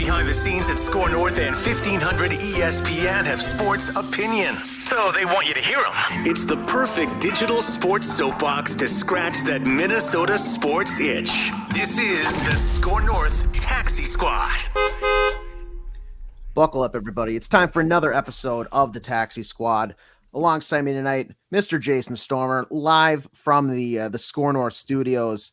behind the scenes at SKOR North and 1500 ESPN have sports opinions, so they want you to hear them. It's the perfect digital sports soapbox to scratch that Minnesota sports itch. This is the SKOR North Taxi Squad. Buckle up, everybody. It's time for another episode of the Taxi Squad. Alongside me tonight, Mr. Jason Stormer, live from the SKOR North studios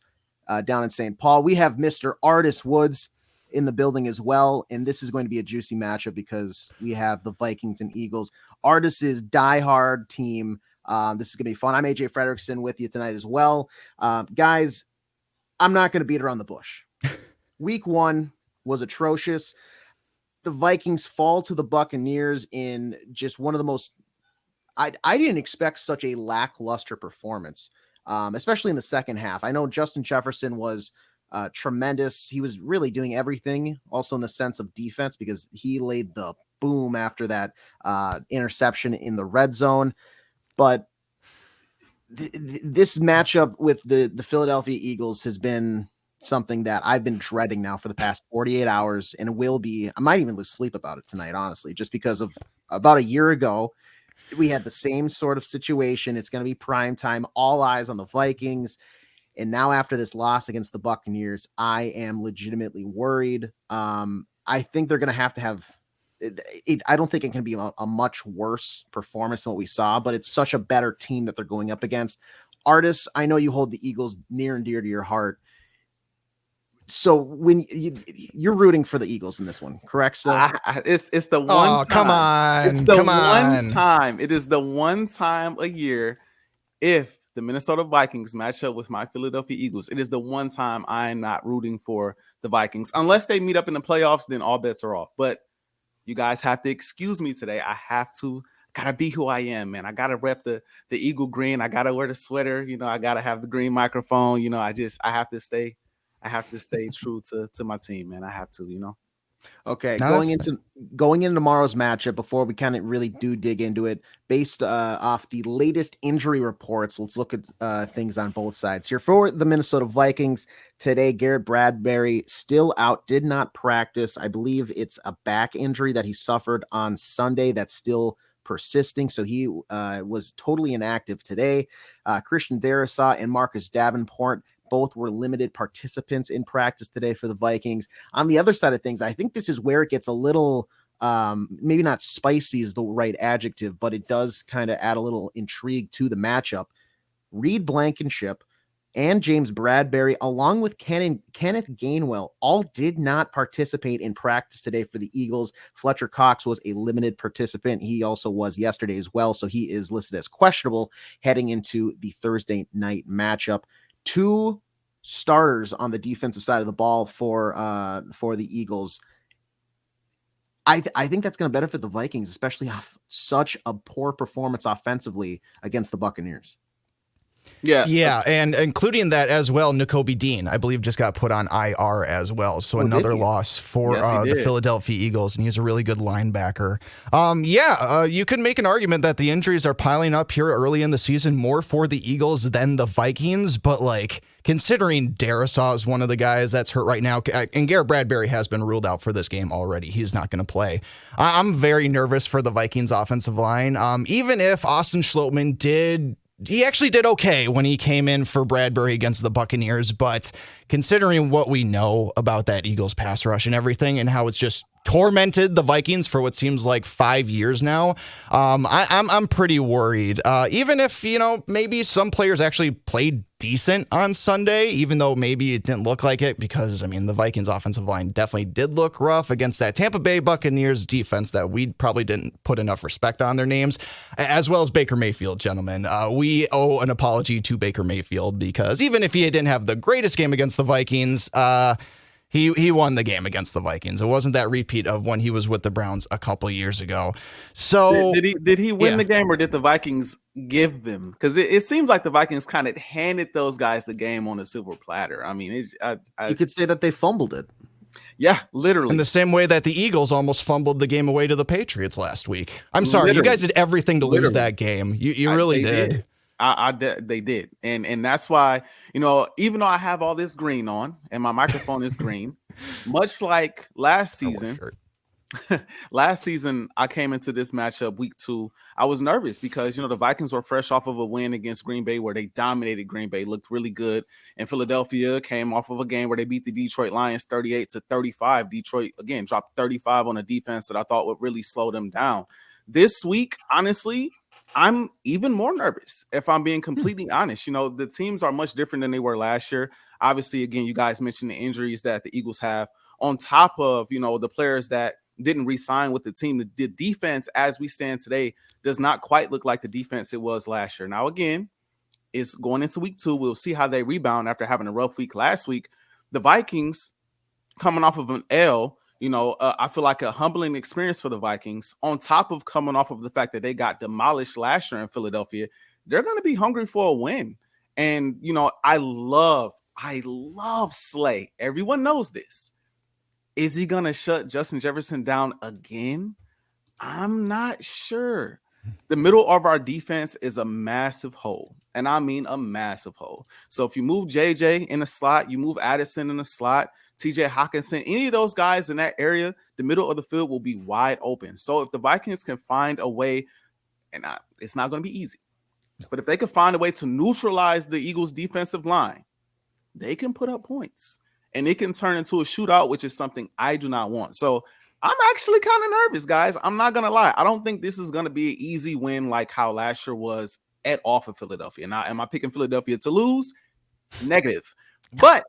down in St. Paul. We have Mr. Artis Woods in the building as well, and this is going to be a juicy matchup because we have the Vikings and Eagles. Artis's diehard team. This is going to be fun. I'm AJ Fredrickson with you tonight as well. Guys, I'm not going to beat around the bush. Week 1 was atrocious. The Vikings fall to the Buccaneers in just one of the most I didn't expect such a lackluster performance, especially in the second half. I know Justin Jefferson was tremendous. He was really doing everything, also in the sense of defense, because he laid the boom after that interception in the red zone. But this matchup with the Philadelphia Eagles has been something that I've been dreading now for the past 48 hours, and will be. I might even lose sleep about it tonight, honestly, just because of about a year ago, we had the same sort of situation. It's going to be prime time, all eyes on the Vikings. And now after this loss against the Buccaneers, I am legitimately worried. I think they're going to have it. I don't think it can be a much worse performance than what we saw, but it's such a better team that they're going up against. Artis, I know you hold the Eagles near and dear to your heart. So when you're rooting for the Eagles in this one, correct? Still? It's the one. Oh, come on! It's the come one on. time. It is the one time a year. If the Minnesota Vikings match up with my Philadelphia Eagles, it is the one time I am not rooting for the Vikings, unless they meet up in the playoffs. Then all bets are off. But you guys have to excuse me today. I have to. Gotta be who I am, man. I gotta rep the Eagle green. I gotta wear the sweater. I gotta have the green microphone. I have to stay. I have to stay true to my team, man. I have to, Okay, No, going into tomorrow's matchup, before we kind of really do dig into it, based off the latest injury reports, let's look at things on both sides here. For the Minnesota Vikings today, Garrett Bradbury still out, did not practice. I believe it's a back injury that he suffered on Sunday that's still persisting, so he was totally inactive today. Christian Darrisaw and Marcus Davenport both were limited participants in practice today for the Vikings. On the other side of things, I think this is where it gets a little, maybe not spicy is the right adjective, but it does kind of add a little intrigue to the matchup. Reed Blankenship and James Bradbury, along with Kenneth Gainwell, all did not participate in practice today for the Eagles. Fletcher Cox was a limited participant. He also was yesterday as well, so he is listed as questionable heading into the Thursday night matchup. 2 starters on the defensive side of the ball for the Eagles. I think that's going to benefit the Vikings, especially off such a poor performance offensively against the Buccaneers. Yeah, and including that as well, Nakobe Dean, I believe, just got put on IR as well. So another loss for the Philadelphia Eagles, and he's a really good linebacker. You can make an argument that the injuries are piling up here early in the season more for the Eagles than the Vikings, but considering Darrisaw is one of the guys that's hurt right now, and Garrett Bradbury has been ruled out for this game already. He's not going to play. I'm very nervous for the Vikings offensive line. Even if Austin Schlottman he actually did okay when he came in for Bradbury against the Buccaneers, but considering what we know about that Eagles pass rush and everything and how it's just tormented the Vikings for what seems like 5 years now, I'm pretty worried. Even if, maybe some players actually played decent on Sunday, even though maybe it didn't look like it, because the Vikings offensive line definitely did look rough against that Tampa Bay Buccaneers defense that we probably didn't put enough respect on their names, as well as Baker Mayfield, gentlemen. We owe an apology to Baker Mayfield, because even if he didn't have the greatest game against the Vikings, He won the game against the Vikings. It wasn't that repeat of when he was with the Browns a couple of years ago. So did he win the game, or did the Vikings give them? Because it seems like the Vikings kind of handed those guys the game on a silver platter. You could say that they fumbled it. Yeah, literally. In the same way that the Eagles almost fumbled the game away to the Patriots last week. I'm sorry, you guys did everything to lose that game. You really did. They did. And that's why, even though I have all this green on and my microphone is green, much like last season, I came into this matchup week 2. I was nervous because, the Vikings were fresh off of a win against Green Bay where they dominated Green Bay, looked really good. And Philadelphia came off of a game where they beat the Detroit Lions 38-35. Detroit, again, dropped 35 on a defense that I thought would really slow them down. This week, honestly, I'm even more nervous, if I'm being completely honest. The teams are much different than they were last year. Obviously, again, you guys mentioned the injuries that the Eagles have on top of, the players that didn't re-sign with the team. The defense, as we stand today, does not quite look like the defense it was last year. Now, again, it's going into week 2. We'll see how they rebound after having a rough week last week. The Vikings, coming off of an L, I feel like a humbling experience for the Vikings, on top of coming off of the fact that they got demolished last year in Philadelphia. They're going to be hungry for a win. And, I love Slay. Everyone knows this. Is he going to shut Justin Jefferson down again? I'm not sure. The middle of our defense is a massive hole, and I mean a massive hole. So if you move JJ in the slot, you move Addison in the slot, TJ Hawkinson, any of those guys in that area, the middle of the field will be wide open. So if the Vikings can find a way, and it's not going to be easy, but if they can find a way to neutralize the Eagles' defensive line, they can put up points. And it can turn into a shootout, which is something I do not want. So I'm actually kind of nervous, guys. I'm not going to lie. I don't think this is going to be an easy win like how last year was at off of Philadelphia. Now, am I picking Philadelphia to lose? Negative. But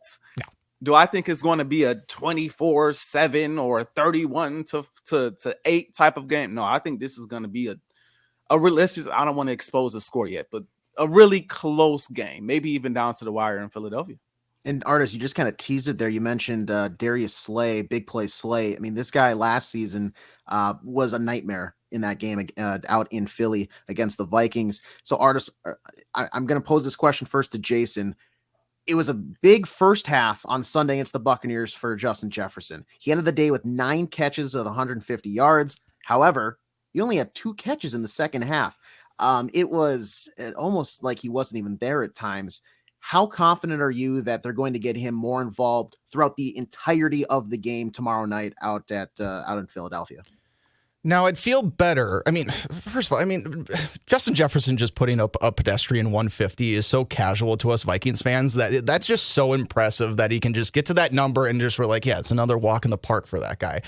do I think it's going to be a 24-7 or 31-8 type of game? No, I think this is going to be I don't want to expose the score yet, but a really close game, maybe even down to the wire in Philadelphia. And Artis, you just kind of teased it there. You mentioned Darius Slay, big play Slay. I mean, this guy last season was a nightmare in that game out in Philly against the Vikings. So Artis, I'm going to pose this question first to Jason. It was a big first half on Sunday against the Buccaneers for Justin Jefferson. He ended the day with 9 catches of 150 yards. However, he only had 2 catches in the second half. It was almost like he wasn't even there at times. How confident are you that they're going to get him more involved throughout the entirety of the game tomorrow night out in Philadelphia? Now, I'd feel better. I mean, first of all, Justin Jefferson just putting up a pedestrian 150 is so casual to us Vikings fans that's just so impressive that he can just get to that number and just we're like, yeah, it's another walk in the park for that guy.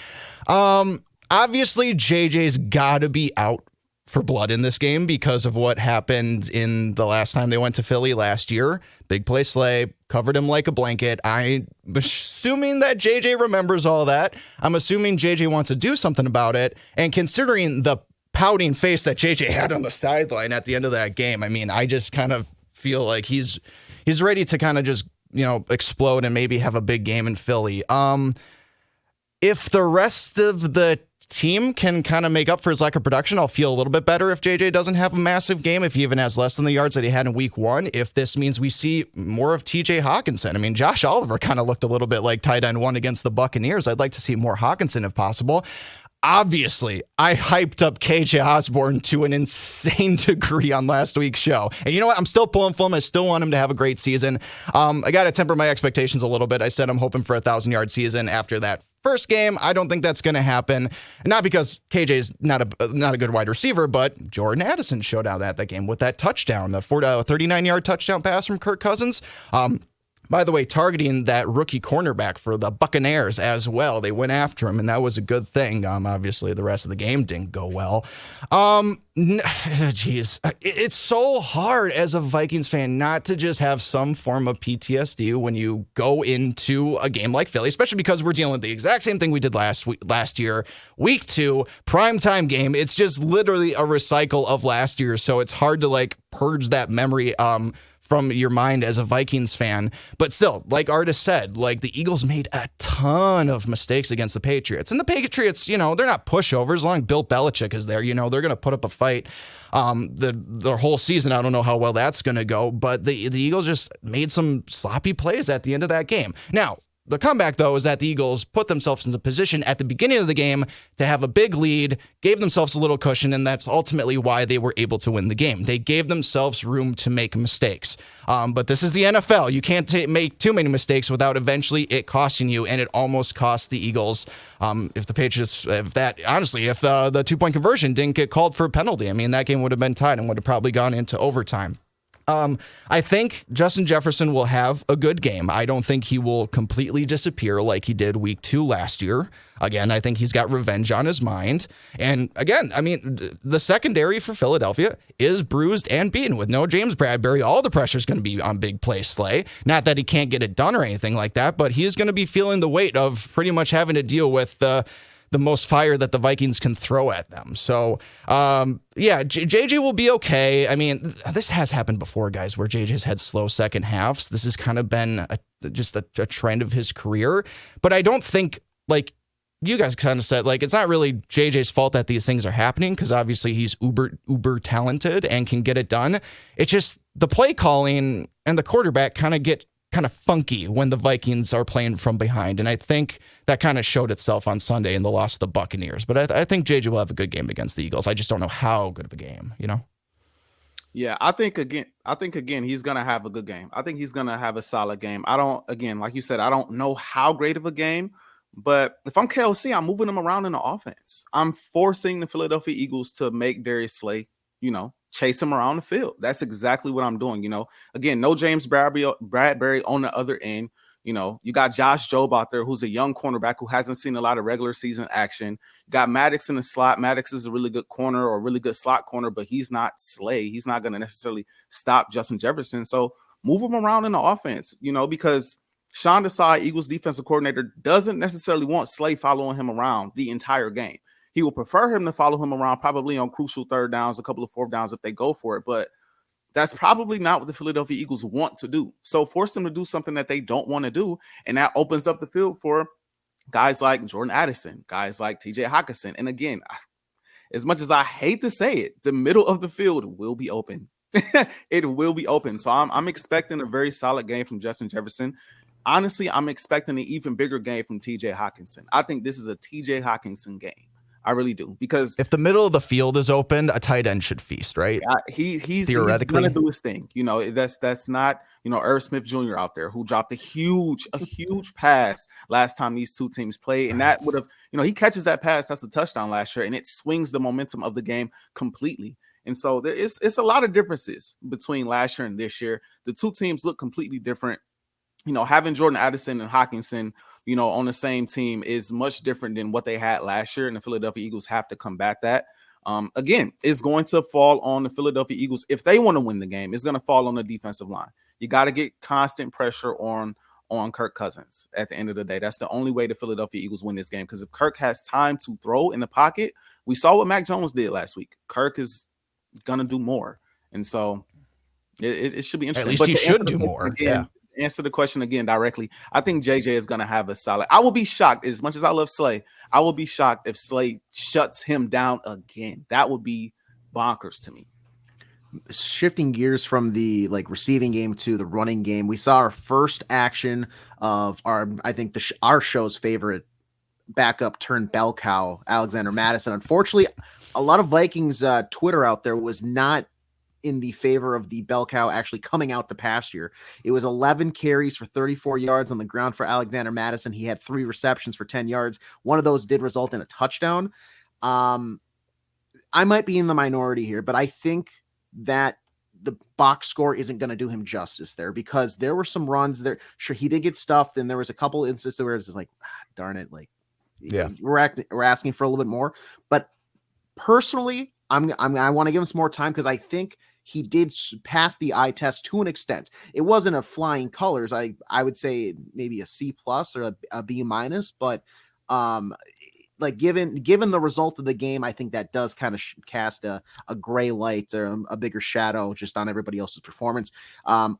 Obviously, JJ's got to be out for blood in this game because of what happened in the last time they went to Philly last year. Big play Slay, covered him like a blanket. I'm assuming that JJ remembers all that. I'm assuming JJ wants to do something about it. And considering the pouting face that JJ had on the sideline at the end of that game, I mean, I just kind of feel like he's ready to kind of just, explode and maybe have a big game in Philly. If the rest of the team can kind of make up for his lack of production, I'll feel a little bit better if JJ doesn't have a massive game, if he even has less than the yards that he had in week 1. If this means we see more of TJ Hawkinson. I mean, Josh Oliver kind of looked a little bit like tight end 1 against the Buccaneers. I'd like to see more Hawkinson if possible. Obviously, I hyped up KJ Osborne to an insane degree on last week's show. And you know what? I'm still pulling for him. I still want him to have a great season. I got to temper my expectations a little bit. I said I'm hoping for a 1,000-yard season after that first game. I don't think that's going to happen. Not because KJ's not a good wide receiver, but Jordan Addison showed out that game with that touchdown, the 39-yard touchdown pass from Kirk Cousins. By the way, targeting that rookie cornerback for the Buccaneers as well. They went after him, and that was a good thing. Obviously, the rest of the game didn't go well. Geez, it's so hard as a Vikings fan not to just have some form of PTSD when you go into a game like Philly, especially because we're dealing with the exact same thing we did last year. Week 2, primetime game. It's just literally a recycle of last year, so it's hard to purge that memory from your mind as a Vikings fan. But still, like Artis said, the Eagles made a ton of mistakes against the Patriots. And the Patriots, they're not pushovers. As long as Bill Belichick is there, they're going to put up a fight. The whole season, I don't know how well that's going to go. But the Eagles just made some sloppy plays at the end of that game. Now, The comeback, though, is that the Eagles put themselves in a position at the beginning of the game to have a big lead, gave themselves a little cushion, and that's ultimately why they were able to win the game. They gave themselves room to make mistakes. But this is the NFL. You can't make too many mistakes without eventually it costing you, and it almost cost the Eagles. If the 2-point conversion didn't get called for a penalty, I mean, that game would have been tied and would have probably gone into overtime. I think Justin Jefferson will have a good game. I don't think he will completely disappear like he did week 2 last year. Again, I think he's got revenge on his mind. And again, I mean, the secondary for Philadelphia is bruised and beaten with no James Bradbury. All the pressure is going to be on big play Slay. Not that he can't get it done or anything like that, but he's going to be feeling the weight of pretty much having to deal with the most fire that the Vikings can throw at them. So, JJ will be okay. I mean, this has happened before, guys, where JJ's had slow second halves. This has kind of been just a trend of his career. But I don't think, like you guys kind of said, like, it's not really JJ's fault that these things are happening, because obviously he's uber talented and can get it done. It's just the play calling and the quarterback kind of funky when the Vikings are playing from behind. And I think that kind of showed itself on Sunday in the loss to the Buccaneers. But I think JJ will have a good game against the Eagles. I just don't know how good of a game, you know? Yeah, I think again, he's going to have a good game. I think he's going to have a solid game. Like you said, I don't know how great of a game, but if I'm KOC, I'm moving him around in the offense. I'm forcing the Philadelphia Eagles to make Darius Slay, chase him around the field. That's exactly what I'm doing. Again, no James Bradbury on the other end. You got Josh Jobe out there, who's a young cornerback who hasn't seen a lot of regular season action. You got Maddox in the slot. Maddox is a really good corner or a really good slot corner, but he's not Slay. He's not going to necessarily stop Justin Jefferson. So move him around in the offense, because Sean Desai, Eagles defensive coordinator, doesn't necessarily want Slay following him around the entire game. He will prefer him to follow him around probably on crucial third downs, a couple of fourth downs if they go for it. But that's probably not what the Philadelphia Eagles want to do. So force them to do something that they don't want to do. And that opens up the field for guys like Jordan Addison, guys like TJ Hockenson. And again, as much as I hate to say it, the middle of the field will be open. It will be open. So I'm expecting a very solid game from Justin Jefferson. Honestly, I'm expecting an even bigger game from TJ Hockenson. I think this is a TJ Hockenson game. I really do, because if the middle of the field is open, a tight end should feast, right? He's going to do his thing. That's not, Irv Smith Jr. out there who dropped a huge pass last time these two teams played. And that would have, he catches that pass. That's a touchdown last year, and it swings the momentum of the game completely. And so it's a lot of differences between last year and this year. The two teams look completely different. Having Jordan Addison and Hockenson, on the same team is much different than what they had last year, and the Philadelphia Eagles have to combat that. Again, it's going to fall on the Philadelphia Eagles. If they want to win the game, it's going to fall on the defensive line. You got to get constant pressure on Kirk Cousins at the end of the day. That's the only way the Philadelphia Eagles win this game, because if Kirk has time to throw in the pocket, we saw what Mac Jones did last week. Kirk is going to do more, and so it should be interesting. At least he should do more. Answer the question again directly. I think JJ is going to have a solid. I will be shocked, as much as I love Slay, I will be shocked if Slay shuts him down again. That would be bonkers to me. Shifting gears from the receiving game to the running game, we saw our first action of our show's favorite backup turned bell cow, Alexander Mattison. Unfortunately, a lot of Vikings Twitter out there was not in the favor of the bell cow actually coming out to pasture. It was 11 carries for 34 yards on the ground for Alexander Mattison. He had 3 receptions for 10 yards. One of those did result in a touchdown. I might be in the minority here, but I think that the box score isn't going to do him justice there, because there were some runs there. Sure, he did get stuffed, and there was a couple instances where it's just like, darn it, we're asking for a little bit more. But personally, I want to give him some more time, because I think he did pass the eye test to an extent. It wasn't a flying colors. I would say maybe a C+ or a B-, but given the result of the game, I think that does kind of cast a gray light or a bigger shadow just on everybody else's performance.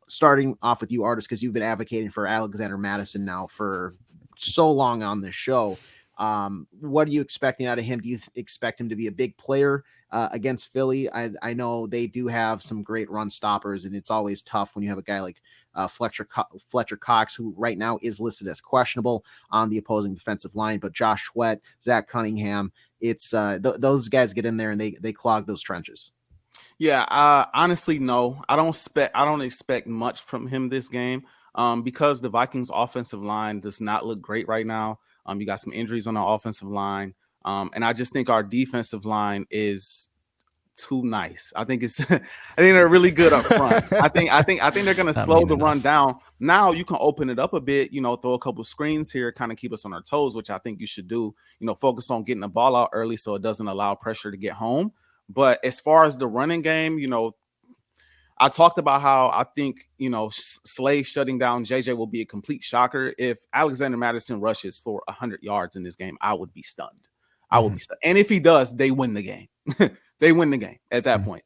Starting off with you, Artis, because you've been advocating for Alexander Mattison now for so long on this show. What are you expecting out of him? Do you expect him to be a big player against Philly? I know they do have some great run stoppers, and it's always tough when you have a guy like Fletcher Cox, who right now is listed as questionable on the opposing defensive line, but Josh Sweat, Zach Cunningham, it's those guys get in there and they clog those trenches. Yeah, honestly, no, I don't expect much from him this game, because the Vikings offensive line does not look great right now. You got some injuries on our offensive line. And I just think our defensive line is too nice. I think they're really good up front. I think they're going to slow the run down. Now you can open it up a bit, throw a couple screens here, kind of keep us on our toes, which I think you should do, focus on getting the ball out early so it doesn't allow pressure to get home. But as far as the running game, I talked about how I think, Slay shutting down JJ will be a complete shocker. If Alexander Mattison rushes for 100 yards in this game, I would be stunned. I will be stunned. And if he does, they win the game. They win the game at that point.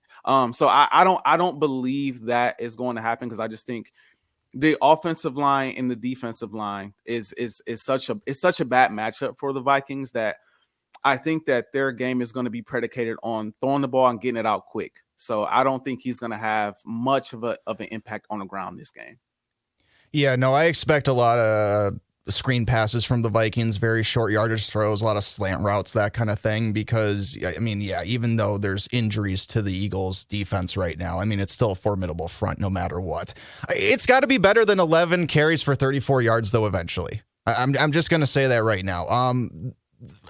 So I don't believe that is going to happen, because I just think the offensive line and the defensive line is such a bad matchup for the Vikings that I think that their game is going to be predicated on throwing the ball and getting it out quick. So I don't think he's going to have much of an impact on the ground this game. Yeah, no, I expect a lot of screen passes from the Vikings, very short yardage throws, a lot of slant routes, that kind of thing, because, even though there's injuries to the Eagles defense right now, it's still a formidable front no matter what. It's got to be better than 11 carries for 34 yards, though, eventually. I'm just going to say that right now.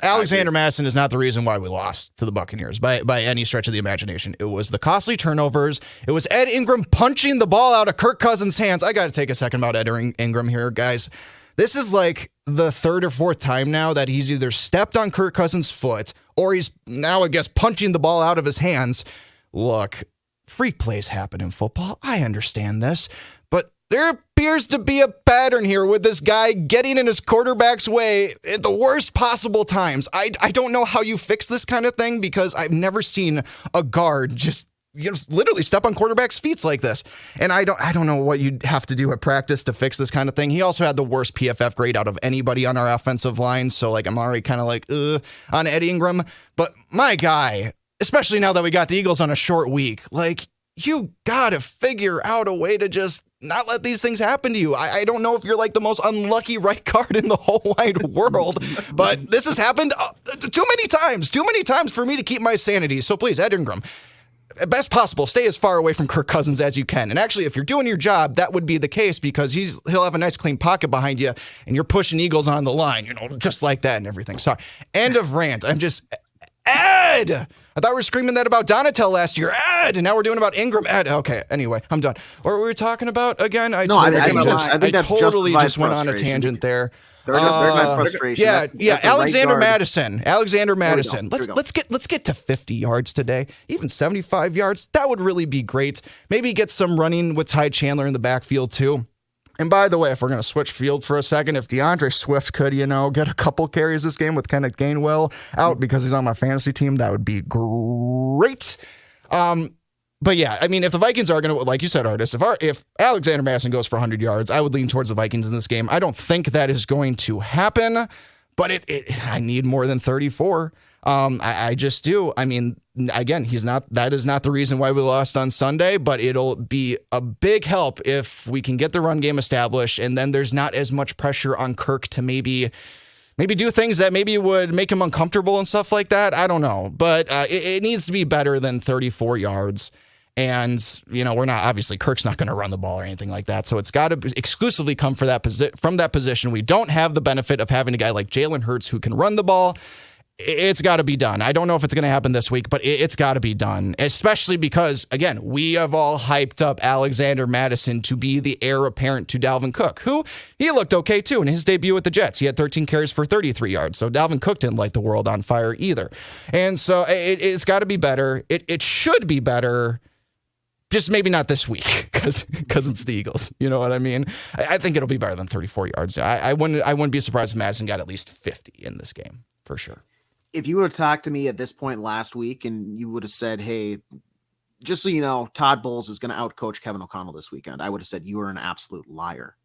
Alexander Mattison is not the reason why we lost to the Buccaneers by any stretch of the imagination. It was the costly turnovers. It was Ed Ingram punching the ball out of Kirk Cousins' hands. I got to take a second about Ed Ingram here, guys. This is like the third or fourth time now that he's either stepped on Kirk Cousins' foot or he's now, I guess, punching the ball out of his hands. Look, freak plays happen in football. I understand this, but there appears to be a pattern here with this guy getting in his quarterback's way at the worst possible times. I don't know how you fix this kind of thing, because I've never seen a guard just literally step on quarterback's feet like this. And I don't know what you'd have to do at practice to fix this kind of thing. He also had the worst PFF grade out of anybody on our offensive line. So I'm already kind of on Ed Ingram. But my guy, especially now that we got the Eagles on a short week, you got to figure out a way to just not let these things happen to you. I don't know if you're the most unlucky right guard in the whole wide world, but this has happened too many times for me to keep my sanity. So please, Ed Ingram, best possible, stay as far away from Kirk Cousins as you can. And actually, if you're doing your job, that would be the case, because he'll have a nice clean pocket behind you and you're pushing Eagles on the line, just like that and everything. Sorry. End of rant. Ed! I thought we were screaming that about Donatel last year. Ed! And now we're doing about Ingram. Ed. Okay, anyway, I'm done. What were we talking about again? I totally just went on a tangent there. There's my frustration. Yeah. Alexander Mattison. Let's get to 50 yards today. Even 75 yards. That would really be great. Maybe get some running with Ty Chandler in the backfield too. And by the way, if we're going to switch field for a second, if DeAndre Swift could, get a couple carries this game with Kenneth Gainwell out because he's on my fantasy team, that would be great. But yeah, if the Vikings are going to, like you said, Artis, if Alexander Mattison goes for 100 yards, I would lean towards the Vikings in this game. I don't think that is going to happen, but I need more than 34. I just do. Again, that is not the reason why we lost on Sunday, but it'll be a big help if we can get the run game established, and then there's not as much pressure on Kirk to maybe do things that maybe would make him uncomfortable and stuff like that. I don't know, but it needs to be better than 34 yards. And, we're not, obviously Kirk's not going to run the ball or anything like that. So it's got to exclusively come from that position. We don't have the benefit of having a guy like Jalen Hurts who can run the ball. It's got to be done. I don't know if it's going to happen this week, but it's got to be done, especially because, again, we have all hyped up Alexander Mattison to be the heir apparent to Dalvin Cook, who he looked okay, too, in his debut with the Jets. He had 13 carries for 33 yards, so Dalvin Cook didn't light the world on fire either. And so it's got to be better. It should be better, just maybe not this week because it's the Eagles. You know what I mean? I think it'll be better than 34 yards. I wouldn't be surprised if Mattison got at least 50 in this game, for sure. If you would have talked to me at this point last week and you would have said, hey, just so you know, Todd Bowles is going to outcoach Kevin O'Connell this weekend, I would have said you were an absolute liar.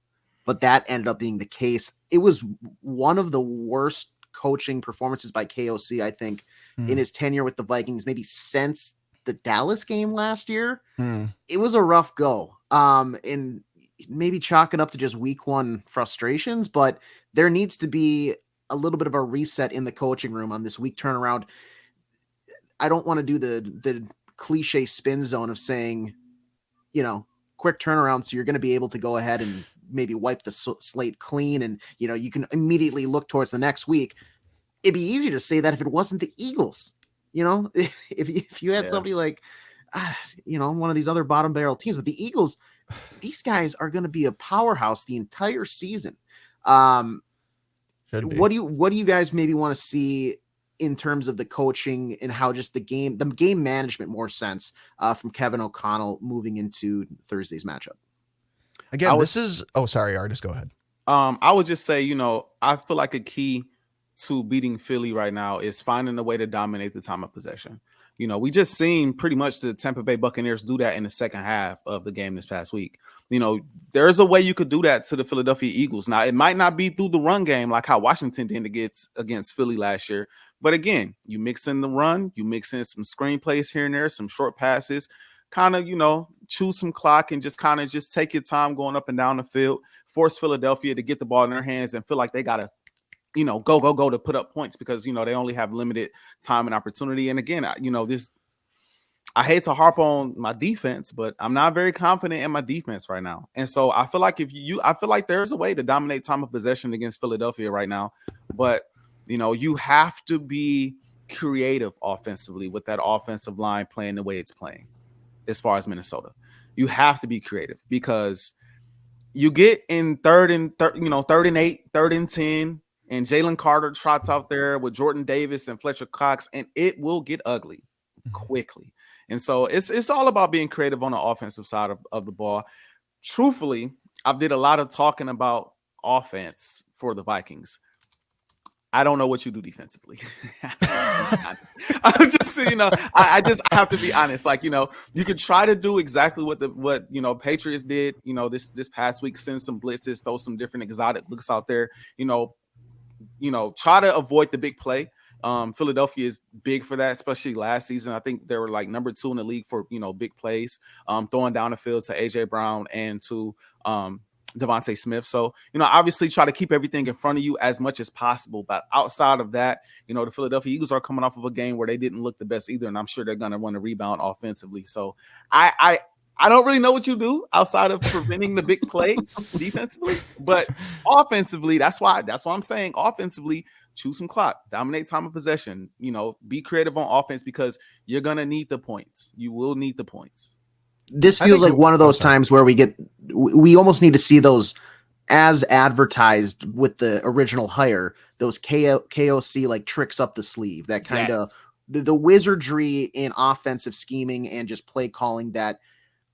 But that ended up being the case. It was one of the worst coaching performances by KOC, I think, in his tenure with the Vikings, maybe since the Dallas game last year. It was a rough go. And maybe chalk it up to just week one frustrations, but there needs to be a little bit of a reset in the coaching room on this week turnaround. I don't want to do the cliche spin zone of saying, quick turnaround. So you're going to be able to go ahead and maybe wipe the slate clean. And, you can immediately look towards the next week. It'd be easier to say that if it wasn't the Eagles, if you had somebody like, one of these other bottom barrel teams, but the Eagles, these guys are going to be a powerhouse the entire season. What do you guys maybe want to see in terms of the coaching and how just the game management more sense from Kevin O'Connell moving into Thursday's matchup? Again, sorry, Artis, go ahead. I would just say, I feel like a key to beating Philly right now is finding a way to dominate the time of possession. We just seen pretty much the Tampa Bay Buccaneers do that in the second half of the game this past week. There's a way you could do that to the Philadelphia Eagles. Now, it might not be through the run game like how Washington did against Philly last year. But again, you mix in the run, you mix in some screenplays here and there, some short passes, kind of, choose some clock and just take your time going up and down the field, force Philadelphia to get the ball in their hands and feel like they got to, go to put up points because, they only have limited time and opportunity. And again, I hate to harp on my defense, but I'm not very confident in my defense right now. And so I feel like I feel like there's a way to dominate time of possession against Philadelphia right now, but you have to be creative offensively with that offensive line playing the way it's playing. As far as Minnesota, you have to be creative because you get in third and 8, 3rd and 10, and Jalen Carter trots out there with Jordan Davis and Fletcher Cox, and it will get ugly quickly. And so it's all about being creative on the offensive side of the ball. Truthfully, I've did a lot of talking about offense for the Vikings. I don't know what you do defensively. I'm just, I have to be honest. Like, you could try to do exactly what Patriots did, this past week, send some blitzes, throw some different exotic looks out there, try to avoid the big play. Philadelphia is big for that, especially last season. I think they were like number 2 in the league for, big plays, throwing down the field to AJ Brown and to, Devontae Smith. So, obviously try to keep everything in front of you as much as possible. But outside of that, the Philadelphia Eagles are coming off of a game where they didn't look the best either. And I'm sure they're going to want to rebound offensively. So I don't really know what you do outside of preventing the big play defensively, but offensively, that's why I'm saying offensively, choose some clock, dominate time of possession, be creative on offense because you're going to need the points. You will need the points. This feels like one of those times where we almost need to see those as advertised with the original hire, those KOC like tricks up the sleeve, that kind of the wizardry in offensive scheming and just play calling that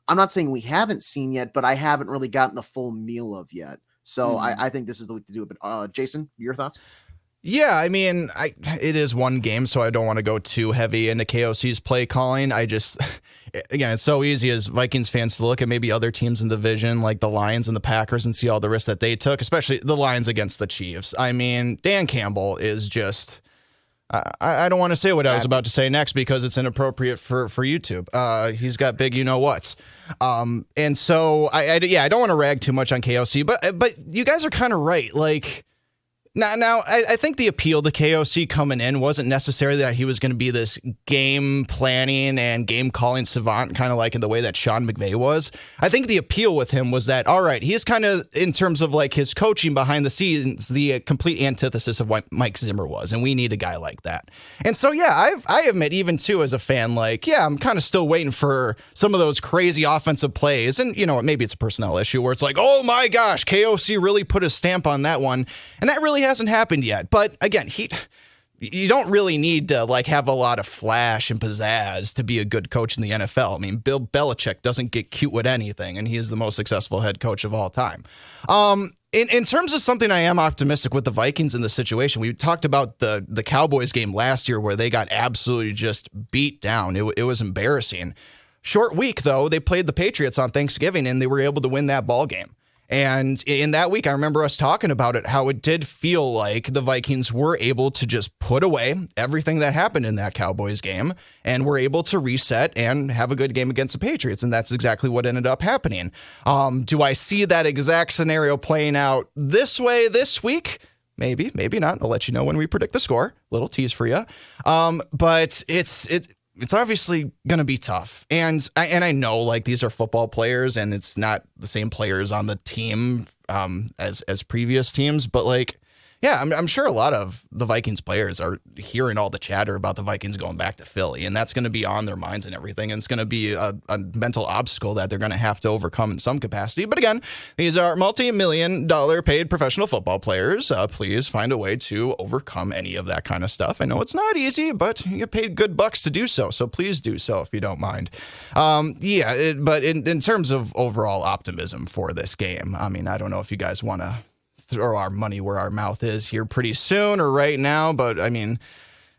I'm not saying we haven't seen yet, but I haven't really gotten the full meal of yet. So I think this is the week to do it. But Jason, your thoughts? Yeah, I mean, it is one game, so I don't want to go too heavy into KOC's play calling. Again, it's so easy as Vikings fans to look at maybe other teams in the division like the Lions and the Packers and see all the risks that they took, especially the Lions against the Chiefs. I mean, Dan Campbell is just... I don't want to say what I was about to say next because it's inappropriate for YouTube. He's got big you-know-whats. And so, I don't want to rag too much on KOC, but you guys are kind of right. Like... Now, I think the appeal to KOC coming in wasn't necessarily that he was going to be this game planning and game calling savant, kind of like in the way that Sean McVay was. I think the appeal with him was that, all right, he's kind of, in terms of like his coaching behind the scenes, the complete antithesis of what Mike Zimmer was, and we need a guy like that. And so, yeah, I admit, even too, as a fan, like, yeah, I'm kind of still waiting for some of those crazy offensive plays. And, maybe it's a personnel issue where it's like, oh my gosh, KOC really put a stamp on that one. And that really hasn't happened yet. But again, you don't really need to like have a lot of flash and pizzazz to be a good coach in the NFL. I mean, Bill Belichick doesn't get cute with anything, and he's the most successful head coach of all time. In terms of something I am optimistic with the Vikings in this situation, we talked about the Cowboys game last year where they got absolutely just beat down. It was embarrassing. Short week, though, they played the Patriots on Thanksgiving, and they were able to win that ball game. And in that week, I remember us talking about it, how it did feel like the Vikings were able to just put away everything that happened in that Cowboys game and were able to reset and have a good game against the Patriots. And that's exactly what ended up happening. Do I see that exact scenario playing out this way this week? Maybe, maybe not. I'll let you know when we predict the score. Little tease for you. But it's obviously going to be tough. And I know like these are football players and it's not the same players on the team as previous teams, but like, yeah, I'm sure a lot of the Vikings players are hearing all the chatter about the Vikings going back to Philly, and that's going to be on their minds and everything. And it's going to be a mental obstacle that they're going to have to overcome in some capacity. But again, these are multi-million-dollar paid professional football players. Please find a way to overcome any of that kind of stuff. I know it's not easy, but you get paid good bucks to do so. So please do so if you don't mind. But in terms of overall optimism for this game, I mean, I don't know if you guys want to throw our money where our mouth is here pretty soon or right now, but I mean,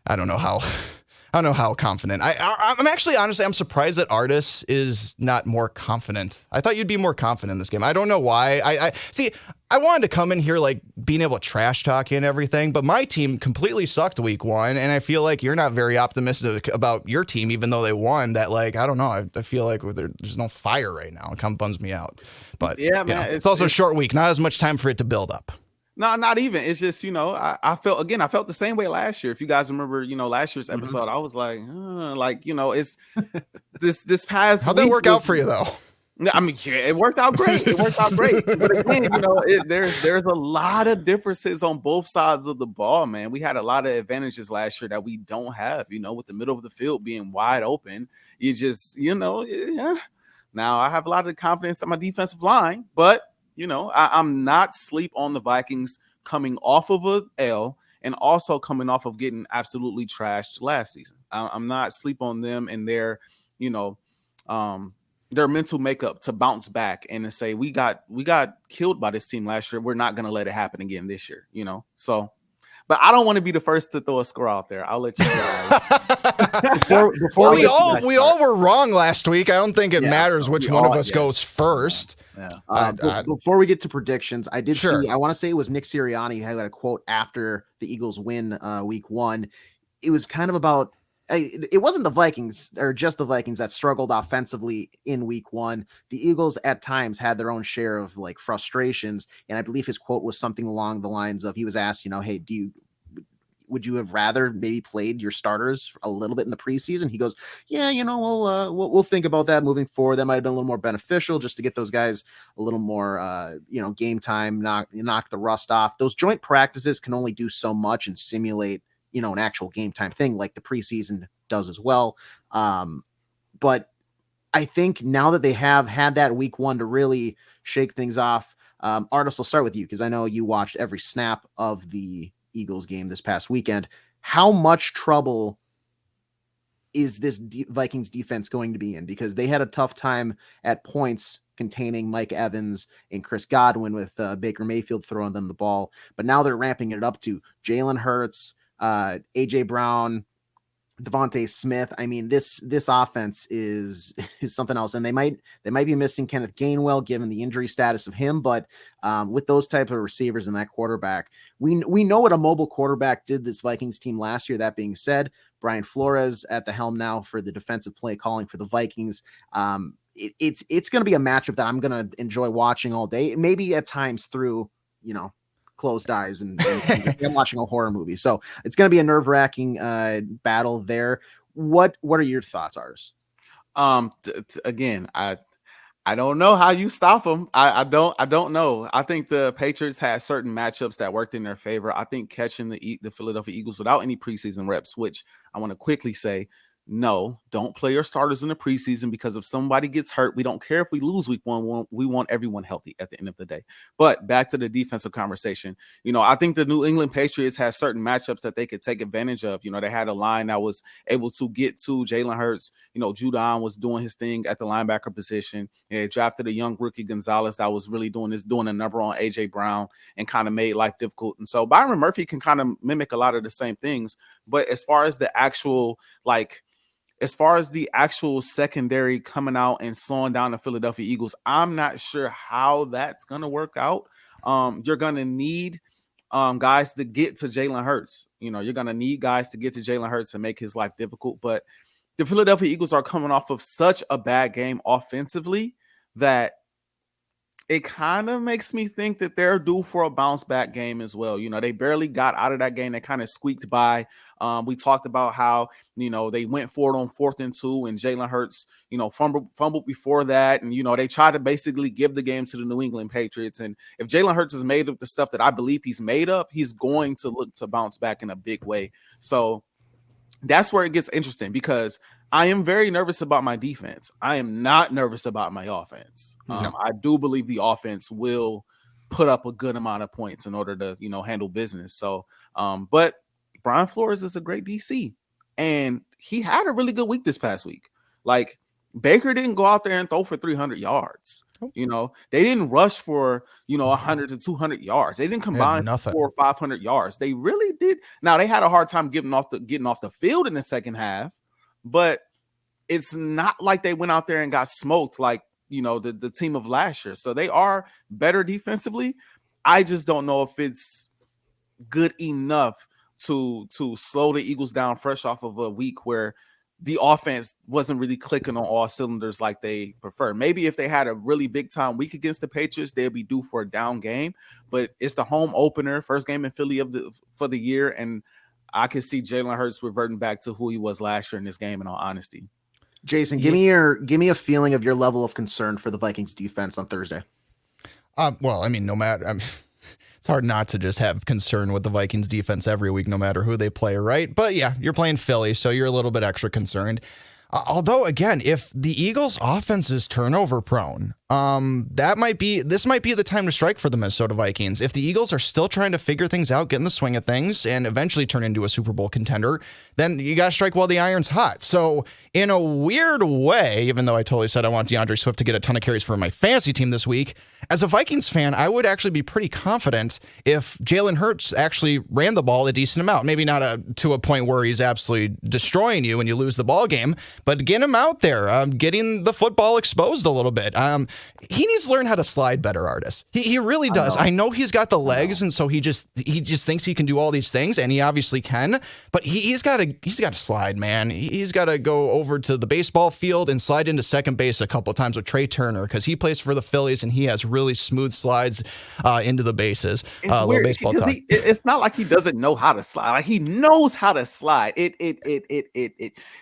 I don't know how confident. I'm actually, honestly, I'm surprised that Artis is not more confident. I thought you'd be more confident in this game. I don't know why. I see. I wanted to come in here like being able to trash talk you and everything, but my team completely sucked week one, and I feel like you're not very optimistic about your team, even though they won. That like I don't know. I feel like there's no fire right now. It kind of bums me out. But yeah, man, it's also a short week. Not as much time for it to build up. No, not even. It's just, I felt the same way last year. If you guys remember, last year's episode, I was like, it's this past. How'd that work out for you though? I mean, yeah, it worked out great. But again, there's a lot of differences on both sides of the ball, man. We had a lot of advantages last year that we don't have, with the middle of the field being wide open. You just, yeah. Now I have a lot of confidence in my defensive line, but I'm not sleep on the Vikings coming off of a L and also coming off of getting absolutely trashed last season. I'm not sleep on them and their mental makeup to bounce back and to say we got killed by this team last year. We're not going to let it happen again this year. So. But I don't want to be the first to throw a score out there. I'll let you guys. before we all were wrong last week. I don't think it matters which one of us goes first. Yeah. Before we get to predictions, I did see. I want to say it was Nick Sirianni who had a quote after the Eagles win week one. It was kind of about. It wasn't the Vikings or just the Vikings that struggled offensively in week one. The Eagles at times had their own share of like frustrations. And I believe his quote was something along the lines of, he was asked, hey, would you have rather maybe played your starters a little bit in the preseason? He goes, yeah, we'll think about that moving forward. That might've been a little more beneficial just to get those guys a little more, game time, knock the rust off. Those joint practices can only do so much and simulate an actual game time thing like the preseason does as well. But I think now that they have had that week one to really shake things off, Artis, I'll start with you because I know you watched every snap of the Eagles game this past weekend. How much trouble is this Vikings defense going to be in? Because they had a tough time at points containing Mike Evans and Chris Godwin with Baker Mayfield throwing them the ball. But now they're ramping it up to Jalen Hurts, AJ Brown, Devontae Smith. I mean, this offense is something else, and they might be missing Kenneth Gainwell given the injury status of him. But with those type of receivers and that quarterback, we know what a mobile quarterback did this Vikings team last year. That being said, Brian Flores at the helm now for the defensive play calling for the Vikings. It's going to be a matchup that I'm going to enjoy watching all day. Maybe at times through closed eyes and I'm watching a horror movie. So it's going to be a nerve-wracking battle there. What are your thoughts, Artis? Again, I don't know how you stop them. I don't know. I think the Patriots had certain matchups that worked in their favor. I think catching the Philadelphia Eagles without any preseason reps, which I want to quickly say, no, don't play your starters in the preseason because if somebody gets hurt, we don't care if we lose week one. We want everyone healthy at the end of the day. But back to the defensive conversation, I think the New England Patriots have certain matchups that they could take advantage of. They had a line that was able to get to Jalen Hurts. Judd was doing his thing at the linebacker position. They drafted a young rookie Gonzalez that was really doing a number on AJ Brown and kind of made life difficult. And so Byron Murphy can kind of mimic a lot of the same things. But as far as the actual as far as the actual secondary coming out and slowing down the Philadelphia Eagles, I'm not sure how that's going to work out. You're going to need guys to get to Jalen Hurts. You're going to need guys to get to Jalen Hurts and make his life difficult. But the Philadelphia Eagles are coming off of such a bad game offensively that it kind of makes me think that they're due for a bounce back game as well. They barely got out of that game. They kind of squeaked by. We talked about how, they went for it on 4th and 2 and Jalen Hurts, fumbled before that. And, they tried to basically give the game to the New England Patriots. And if Jalen Hurts is made of the stuff that I believe he's made of, he's going to look to bounce back in a big way. So that's where it gets interesting, because I am very nervous about my defense. I am not nervous about my offense. No. I do believe the offense will put up a good amount of points in order to, handle business. So, but Brian Flores is a great DC, and he had a really good week this past week. Like, Baker didn't go out there and throw for 300 yards. They didn't rush for, 100 to 200 yards. They didn't combine 400 or 500 yards. They really did. Now, they had a hard time getting off the field in the second half, but it's not like they went out there and got smoked like, the team of last year. So they are better defensively. I just don't know if it's good enough to slow the Eagles down fresh off of a week where the offense wasn't really clicking on all cylinders like they prefer. Maybe if they had a really big time week against the Patriots, they'd be due for a down game. But it's the home opener, first game in Philly for the year, and I can see Jalen Hurts reverting back to who he was last year in this game, in all honesty. Jason, give me a feeling of your level of concern for the Vikings defense on Thursday. Well, no matter, it's hard not to just have concern with the Vikings defense every week, no matter who they play, right? But yeah, you're playing Philly, so you're a little bit extra concerned. Although, again, if the Eagles' offense is turnover prone, this might be the time to strike for the Minnesota Vikings. If the Eagles are still trying to figure things out, get in the swing of things, and eventually turn into a Super Bowl contender, then you got to strike while the iron's hot. So in a weird way, even though I totally said I want DeAndre Swift to get a ton of carries for my fantasy team this week, as a Vikings fan, I would actually be pretty confident if Jalen Hurts actually ran the ball a decent amount. Maybe not to a point where he's absolutely destroying you and you lose the ball game, but get him out there, getting the football exposed a little bit. He needs to learn how to slide better, Artis. He really does. I know he's got the legs, and so he just thinks he can do all these things, and he obviously can. But he's got to slide, man. He's got to go over to the baseball field and slide into second base a couple of times with Trey Turner, because he plays for the Phillies and he has really smooth slides into the bases. It's weird baseball talk. It's not like he doesn't know how to slide. Like, he knows how to slide. But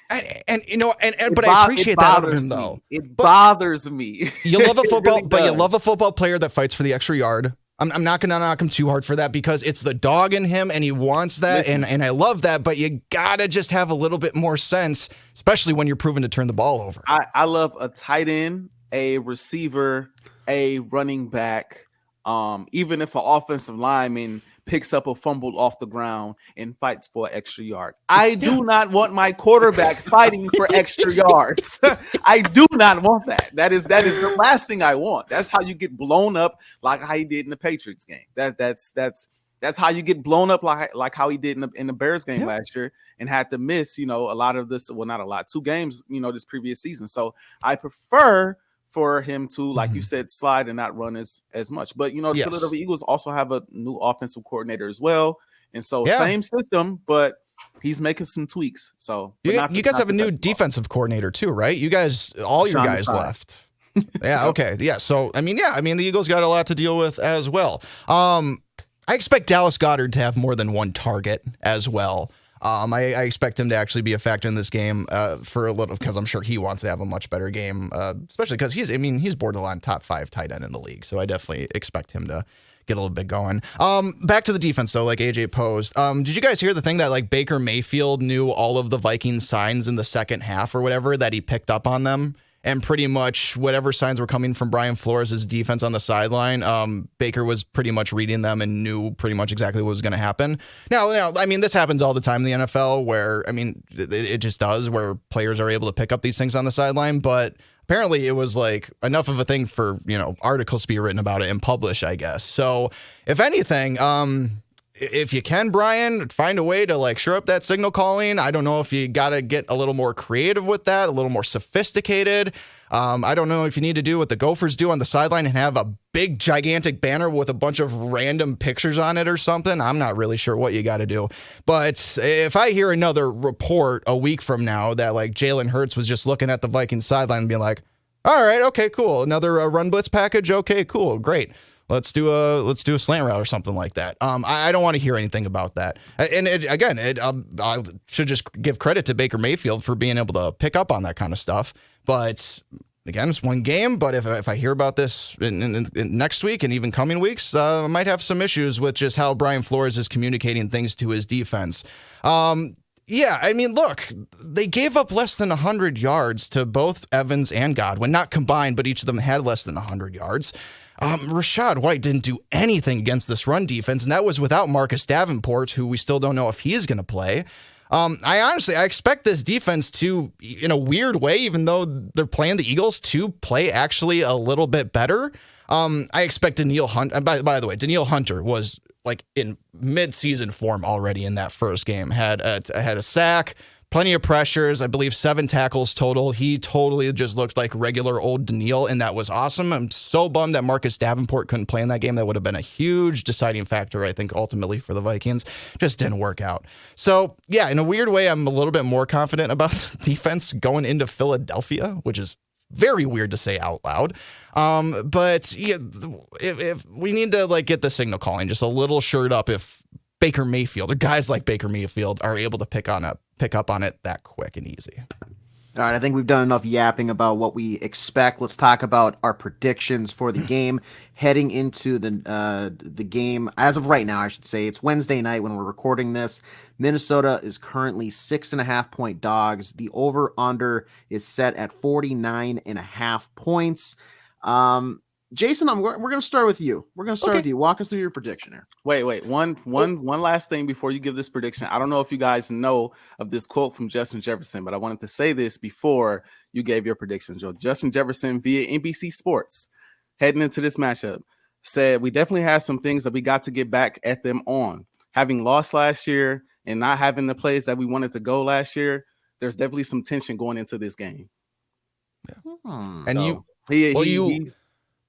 I appreciate that out of him, though. It bothers me. You love a football, really but you love a football player that fights for the extra yard. I'm not going to knock him too hard for that, because it's the dog in him and he wants that. And I love that, but you got to just have a little bit more sense, especially when you're proven to turn the ball over. I love a tight end, a receiver, a running back, even if an offensive lineman picks up a fumble off the ground and fights for an extra yard. I do not want my quarterback fighting for extra yards. I do not want that. That is the last thing I want. That's how you get blown up, like how he did in the Patriots game. That's how you get blown up, like how he did in the Bears game last year, and had to miss, a lot of this. Well, not a lot, 2 games, this previous season. So I prefer for him to, like you said, slide and not run as much. But, the Philadelphia Eagles also have a new offensive coordinator as well. And so same system, but he's making some tweaks. So you guys have a new defensive coordinator too, right? You guys, all your guys left. Yeah. Okay. Yeah. So, the Eagles got a lot to deal with as well. I expect Dallas Goedert to have more than one target as well. I expect him to actually be a factor in this game for a little, because I'm sure he wants to have a much better game, especially because he's borderline top 5 tight end in the league. So I definitely expect him to get a little bit going. Back to the defense, though, like AJ posed. Did you guys hear the thing that like Baker Mayfield knew all of the Vikings signs in the second half or whatever, that he picked up on them? And pretty much whatever signs were coming from Brian Flores' defense on the sideline, Baker was pretty much reading them and knew pretty much exactly what was going to happen. Now, this happens all the time in the NFL where, it just does, where players are able to pick up these things on the sideline. But apparently it was like enough of a thing for, articles to be written about it and published, I guess. So if anything, if you can, Brian, find a way to like shore up that signal calling. I don't know if you got to get a little more creative with that, a little more sophisticated. I don't know if you need to do what the Gophers do on the sideline and have a big, gigantic banner with a bunch of random pictures on it or something. I'm not really sure what you got to do. But if I hear another report a week from now that like Jalen Hurts was just looking at the Vikings sideline and being like, all right, okay, cool. Another run blitz package. Okay, cool. Great. Let's do a slant route or something like that. I don't want to hear anything about that. And I should just give credit to Baker Mayfield for being able to pick up on that kind of stuff. But again, it's one game. But if I hear about this in next week and even coming weeks, I might have some issues with just how Brian Flores is communicating things to his defense. Yeah, I mean, look, they gave up less than 100 yards to both Evans and Godwin, not combined, but each of them had less than 100 yards. Rachaad White didn't do anything against this run defense, and that was without Marcus Davenport, who we still don't know if he's going to play. I expect this defense to, in a weird way, even though they're playing the Eagles, to play actually a little bit better. I expect Danielle Hunter, by the way, Danielle Hunter was like in mid-season form already in that first game, had a sack, plenty of pressures, I believe 7 tackles total. He totally just looked like regular old Danielle, and that was awesome. I'm so bummed that Marcus Davenport couldn't play in that game. That would have been a huge deciding factor, I think, ultimately for the Vikings. Just didn't work out. So, yeah, in a weird way, I'm a little bit more confident about the defense going into Philadelphia, which is very weird to say out loud. But yeah, if we need to like get the signal calling just a little shored up, if Baker Mayfield or guys like Baker Mayfield are able to pick up on it that quick and easy. All right, I think we've done enough yapping about what we expect. Let's talk about our predictions for the game heading into the game. As of right now, I should say, it's Wednesday night when we're recording this. Minnesota is currently 6.5-point dogs. The over-under is set at 49.5 points. Jason, we're going to start with you. Walk us through your prediction here. Wait. One last thing before you give this prediction. I don't know if you guys know of this quote from Justin Jefferson, but I wanted to say this before you gave your prediction, Joe. Justin Jefferson via NBC Sports heading into this matchup said, "We definitely have some things that we got to get back at them on. Having lost last year and not having the plays that we wanted to go last year, there's definitely some tension going into this game." Yeah. And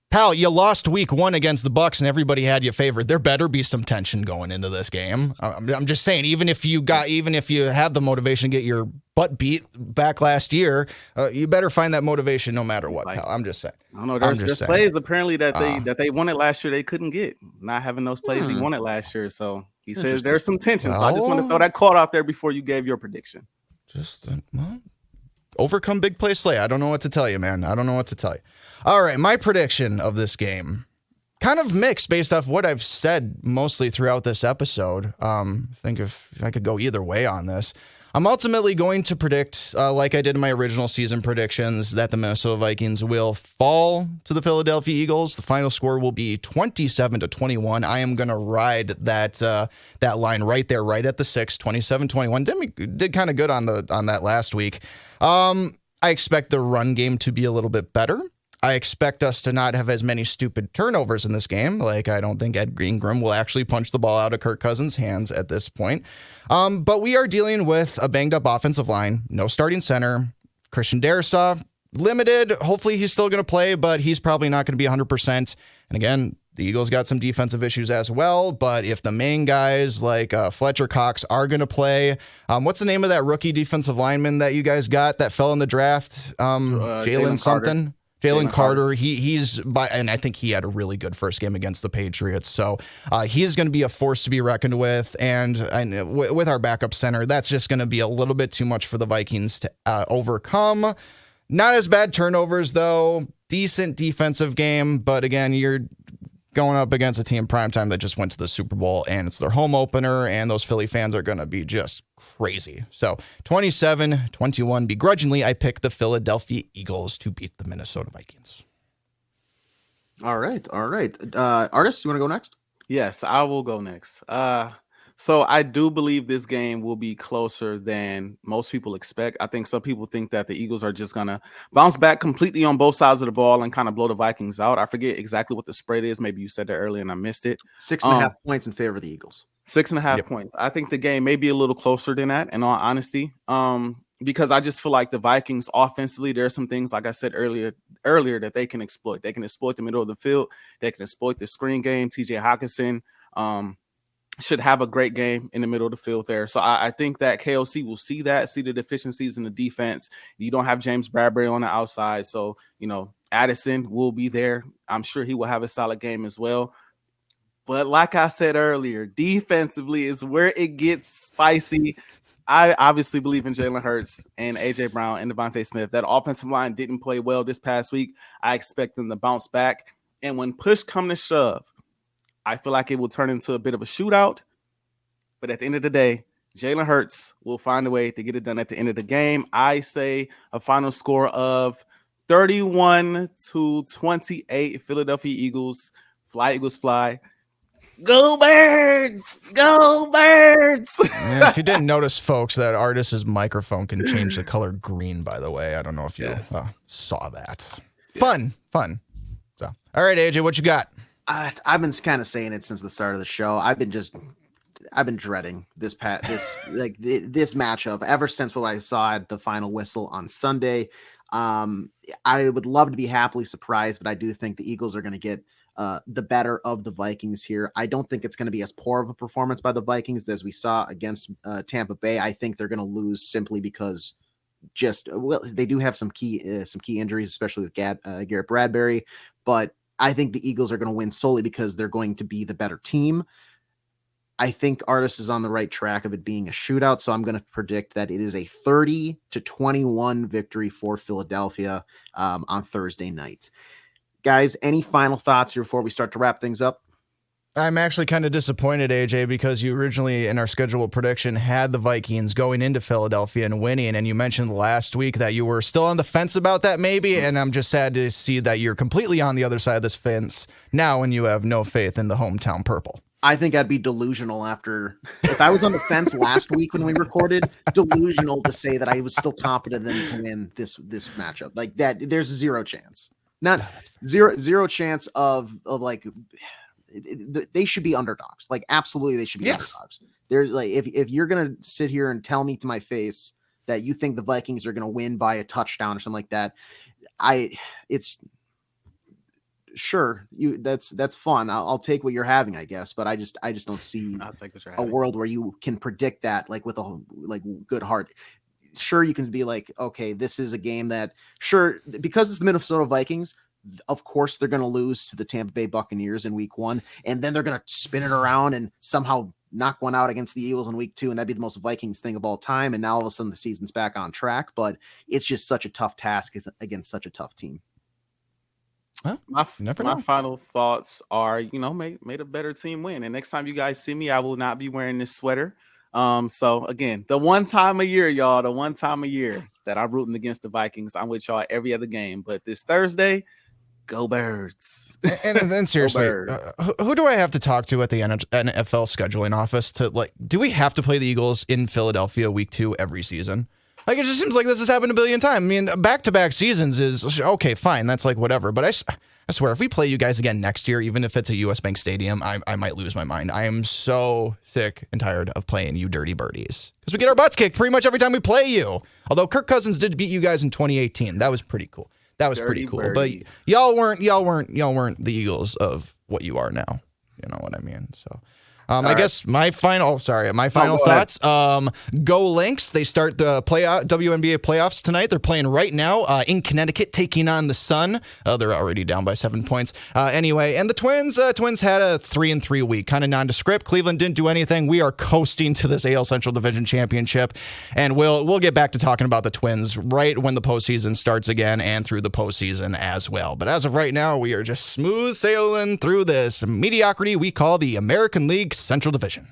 Pal, you lost week 1 against the Bucs, and everybody had you favored. There better be some tension going into this game. I'm just saying, even if you have the motivation to get your butt beat back last year, you better find that motivation no matter what. Pal. I'm just saying. I don't know. There's plays apparently that they wanted last year they couldn't get. Not having those plays he wanted last year, so he says there's some tension. Well, so I just want to throw that quote out there before you gave your prediction. Overcome big play slay. I don't know what to tell you, man. I don't know what to tell you. All right, my prediction of this game, kind of mixed based off what I've said mostly throughout this episode. I think if I could go either way on this, I'm ultimately going to predict, like I did in my original season predictions, that the Minnesota Vikings will fall to the Philadelphia Eagles. The final score will be 27-21. I am going to ride that line right there, right at the 6, 27-21. Did kind of good on that last week. I expect the run game to be a little bit better. I expect us to not have as many stupid turnovers in this game. Like, I don't think Ed Ingram will actually punch the ball out of Kirk Cousins' hands at this point. But we are dealing with a banged-up offensive line, no starting center. Christian Darrisaw, limited. Hopefully he's still going to play, but he's probably not going to be 100%. And again, the Eagles got some defensive issues as well. But if the main guys like Fletcher Cox are going to play, what's the name of that rookie defensive lineman that you guys got that fell in the draft? Jalen something? Jalen Carter, and I think he had a really good first game against the Patriots. So he is going to be a force to be reckoned with. And with our backup center, that's just going to be a little bit too much for the Vikings to overcome. Not as bad turnovers, though. Decent defensive game. But again, you're going up against a team primetime that just went to the Super Bowl, and it's their home opener, and those Philly fans are going to be just crazy. So 27-21, begrudgingly, I pick the Philadelphia Eagles to beat the Minnesota Vikings. All right. Artis, you want to go next? Yes, I will go next. So I do believe this game will be closer than most people expect. I think some people think that the Eagles are just going to bounce back completely on both sides of the ball and kind of blow the Vikings out. I forget exactly what the spread is. Maybe you said that earlier and I missed it. 6.5 points in favor of the Eagles. 6.5 points. I think the game may be a little closer than that, in all honesty. Because I just feel like the Vikings offensively, there are some things, like I said earlier that they can exploit. They can exploit the middle of the field. They can exploit the screen game. TJ Hawkinson should have a great game in the middle of the field there. So I think that KOC will see the deficiencies in the defense. You don't have James Bradbury on the outside. So, Addison will be there. I'm sure he will have a solid game as well. But like I said earlier, defensively is where it gets spicy. I obviously believe in Jalen Hurts and AJ Brown and Devontae Smith. That offensive line didn't play well this past week. I expect them to bounce back. And when push come to shove, I feel like it will turn into a bit of a shootout. But at the end of the day, Jalen Hurts will find a way to get it done at the end of the game. I say a final score of 31-28, Philadelphia Eagles. Fly, Eagles, fly. Go Birds! Go Birds! Yeah, if you didn't notice, folks, that Artis's microphone can change the color green, by the way. I don't know if you saw that. Yes. Fun. So, all right, AJ, what you got? I've been kind of saying it since the start of the show. I've been dreading this matchup ever since what I saw at the final whistle on Sunday. I would love to be happily surprised, but I do think the Eagles are going to get the better of the Vikings here. I don't think it's going to be as poor of a performance by the Vikings as we saw against Tampa Bay. I think they're going to lose simply because they do have some key injuries, especially with Garrett Bradbury, but I think the Eagles are going to win solely because they're going to be the better team. I think Artis is on the right track of it being a shootout, so I'm going to predict that it is a 30-21 victory for Philadelphia on Thursday night. Guys, any final thoughts here before we start to wrap things up? I'm actually kind of disappointed, AJ, because you originally in our schedule prediction had the Vikings going into Philadelphia and winning, and you mentioned last week that you were still on the fence about that maybe, and I'm just sad to see that you're completely on the other side of this fence now when you have no faith in the hometown purple. I think I'd be delusional if I was on the fence last week when we recorded, delusional to say that I was still confident in to win this matchup. Like that, there's zero chance. Not zero chance of like they should be underdogs. Like absolutely they should be underdogs. There's like if you're gonna sit here and tell me to my face that you think the Vikings are gonna win by a touchdown or something like that, sure, that's fun. I'll take what you're having, I guess, but I just don't see a world where you can predict that like with a good heart. Sure, you can be like, okay, this is a game that because it's the Minnesota Vikings, of course they're going to lose to the Tampa Bay Buccaneers in week 1, and then they're going to spin it around and somehow knock one out against the Eagles in week 2, and that'd be the most Vikings thing of all time. And now all of a sudden the season's back on track, but it's just such a tough task against such a tough team. Well, my final thoughts are, made a better team win. And next time you guys see me, I will not be wearing this sweater. So again, the one time a year that I'm rooting against the Vikings, I'm with y'all every other game. But this Thursday, go Birds. And seriously, who do I have to talk to at the NFL scheduling office do we have to play the Eagles in Philadelphia week 2 every season? Like, it just seems like this has happened a billion times. I mean, back-to-back seasons is, okay, fine, that's like whatever. But I swear, if we play you guys again next year, even if it's a U.S. Bank Stadium, I might lose my mind. I am so sick and tired of playing you dirty birdies. Because we get our butts kicked pretty much every time we play you. Although Kirk Cousins did beat you guys in 2018. That was pretty cool. Pretty cool. Birdies. But y'all weren't the Eagles of what you are now. You know what I mean? So... I guess my final thoughts. Go Lynx. They start the WNBA playoffs tonight. They're playing right now in Connecticut, taking on the Sun. They're already down by 7 points. Anyway, and the Twins had a 3-3 week, kind of nondescript. Cleveland didn't do anything. We are coasting to this AL Central Division Championship, and we'll get back to talking about the Twins right when the postseason starts again and through the postseason as well. But as of right now, we are just smooth sailing through this mediocrity we call the American League Central Division.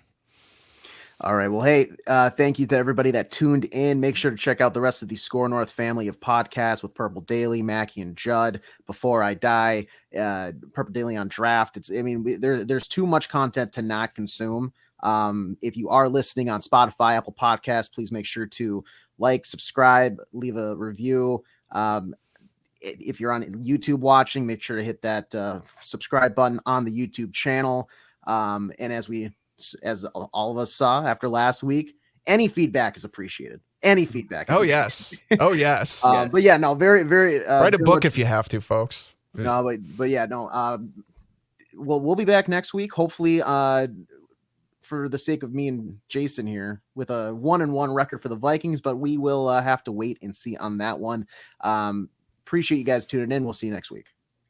All right. Well, hey, thank you to everybody that tuned in. Make sure to check out the rest of the SKOR North family of podcasts with Purple Daily, Mackey, and Judd. Before I Die, Purple Daily on Draft. There's too much content to not consume. If you are listening on Spotify, Apple Podcasts, please make sure to like, subscribe, leave a review. If you're on YouTube watching, make sure to hit that subscribe button on the YouTube channel. And as all of us saw after last week, any feedback is appreciated. Any feedback. Yes. Oh, yes. But yeah, no, very, very. Write a book if you have to, folks. No, but yeah, no. We'll be back next week, hopefully, for the sake of me and Jason here, with a 1-1 record for the Vikings. But we will have to wait and see on that one. Appreciate you guys tuning in. We'll see you next week.